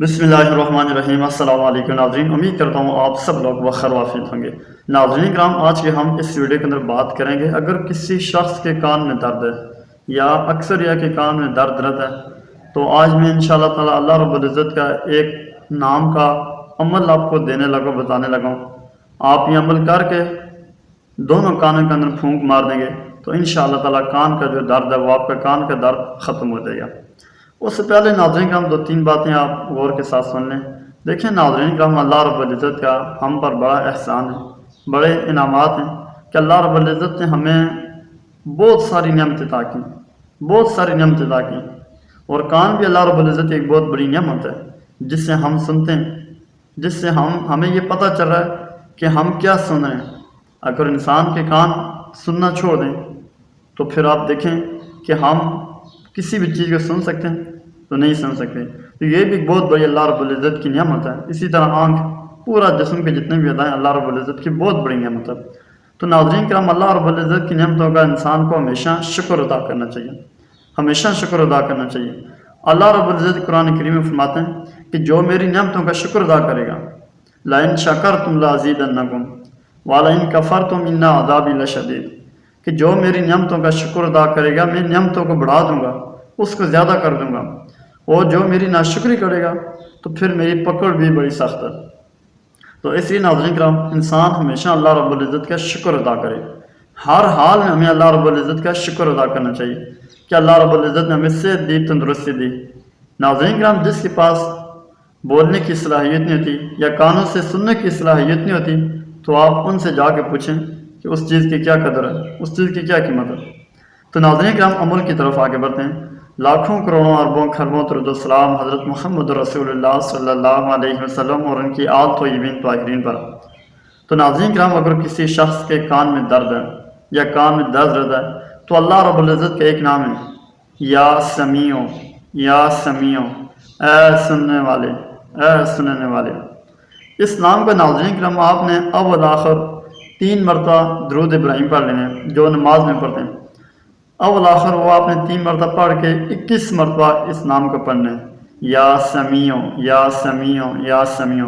बिस्मिल्लाहिर्रहमानिर्रहीम। अस्सलाम वालेकुम नाज़रीन, उम्मीद करता हूँ आप सब लोग बखैर वाफियत होंगे। नाज़रीन कराम, आज के हम इस वीडियो के अंदर बात करेंगे, अगर किसी शख्स के कान में दर्द है या अक्सर या के कान में दर्द रहता है, तो आज मैं इंशाअल्लाह ताला अल्लाह रब्बुल इज़्ज़त का एक नाम का अमल आपको देने लगा, बताने लगा हूँ। आप ये अमल करके दोनों कानों के अंदर फूंक मार देंगे तो इंशाअल्लाह ताला कान का जो दर्द है वो आपका कान का दर्द ख़त्म हो जाएगा। उससे पहले नाज़रीन कराम दो तीन बातें आप गौर के साथ सुन लें। देखें नाज़रीन कराम, अल्लाह रब्बुल इज़्ज़त का हम पर बड़ा एहसान है, बड़े इनामात हैं कि अल्लाह रब्बुल इज़्ज़त ने हमें बहुत सारी नेमतें अता की, बहुत सारी नेमतें अता की। और कान भी अल्लाह रब्बुल इज़्ज़त एक बहुत बड़ी नेमत है जिससे हम सुनते हैं, जिससे हमें ये पता चल रहा है कि हम क्या सुन रहे हैं। अगर इंसान के कान सुनना छोड़ दें तो फिर आप देखें कि हम किसी भी चीज़ को सुन सकते हैं तो नहीं सुन सकते। तो ये भी बहुत बड़ी अल्लाह रब्बुल इज़्ज़त की नेमत है। इसी तरह आँख, पूरा जिस्म के जितने भी अदाएँ अल्लाह रब्बुल इज़्ज़त की बहुत बड़ी नेमत है। तो नाज़रीन कराम, अल्लाह रब्बुल इज़्ज़त की नेमतों का इंसान को हमेशा शुक्र अदा करना चाहिए, हमेशा शुक्र अदा करना चाहिए। अल्लाह रब्बुल इज़्ज़त कुरान करीम में फरमाते हैं कि जो मेरी नेमतों का शुक्र अदा करेगा, लाइन शकरतुम लाज़ीदन्नकुम वलइन कफरतुम इन्ना अज़ाबी लशदीद, कि जो मेरी नेमतों का शुक्र अदा करेगा मैं नेमतों को बढ़ा दूंगा, उसको ज़्यादा कर दूंगा, और जो मेरी नाशुक्री करेगा तो फिर मेरी पकड़ भी बड़ी सख्त है। तो इसलिए नाज़रीन कराम, इंसान हमेशा अल्लाह रब्बुल इज़्ज़त का शुक्र अदा करे। हर हाल में हमें अल्लाह रब्बुल इज़्ज़त का शुक्र अदा करना चाहिए कि अल्लाह रब्बुल इज़्ज़त ने हमें सेहत दी, तंदुरुस्ती दी। नाज़रीन कराम, जिसके पास बोलने की सलाहियत नहीं होती या कानों से सुनने की सलाहियत नहीं होती, तो आप उनसे जाके पूछें कि उस चीज़ की क्या कदर है, उस चीज़ की क्या कीमत है। तो नाज़रीन कराम, अमल की तरफ आगे बढ़ते हैं। लाखों करोड़ों अरबों खरबों दरूद सलाम हज़रत मुहम्मद रसूलुल्लाह सल्लल्लाहु अलैहि वसल्लम और उनकी आल तय्यबीन ताहिरीन पर। तो नाज़रीन कराम, अगर किसी शख्स के कान में दर्द है या कान में दर्द रहता है तो अल्लाह रब्बुल इज़्ज़त का एक नाम है, या समीओ, या समीओ, ऐ सुनने वाले, ऐ सुनने वाले। इस नाम का नाज़रीन कराम आपने अव्वल आखिर 3 मरतबा दरूद इब्राहिम पढ़ लेने, जो नमाज में पढ़ते हैं। अव्वल आखिर वो आपने 3 मरतबा पढ़ के 21 मरतबा इस नाम को पढ़ना है, या समीओ, या समीओ, या समीओ।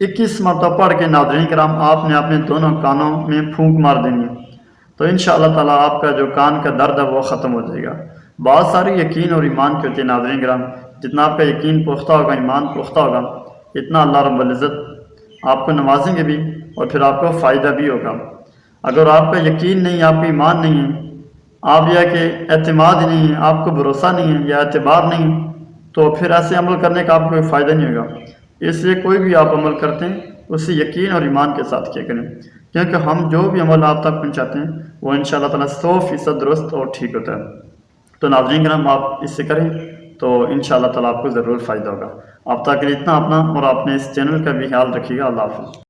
21 मरतबा पढ़ के नाज़रीन कराम आपने अपने दोनों कानों में फूंक मार देनी है, तो इंशाअल्लाह ताला आपका जो कान का दर्द है वो ख़त्म हो जाएगा। बहुत सारी यकीन और ईमान की होती है नाज़रीन कराम, जितना आपका यकीन पुख्ता होगा, ईमान पुख्ता होगा, इतना अल्लाह रब्बुल इज़्ज़त आपको नवाजेंगे भी और फिर आपको फ़ायदा भी होगा। अगर आपका यकीन नहीं, आपका ईमान नहीं है, आप या कि एतमाद नहीं है, आपको भरोसा नहीं है या एतबार नहीं है, तो फिर ऐसे अमल करने का आपको कोई फ़ायदा नहीं होगा। इसलिए कोई भी आप अमल करते हैं उसे यकीन और ईमान के साथ किया करें, क्योंकि हम जो भी अमल आप तक पहुँचाते हैं वो इंशाअल्लाह ताला 100% दुरुस्त और ठीक होता है। तो नाज़रीन कराम, आप इससे करें तो इंशाअल्लाह ताला आपको ज़रूर फ़ायदा होगा। अब तक के लिए इतना, अपना और अपने इस चैनल का भी ख्याल रखिएगा। अल्लाह हाफ़िज़।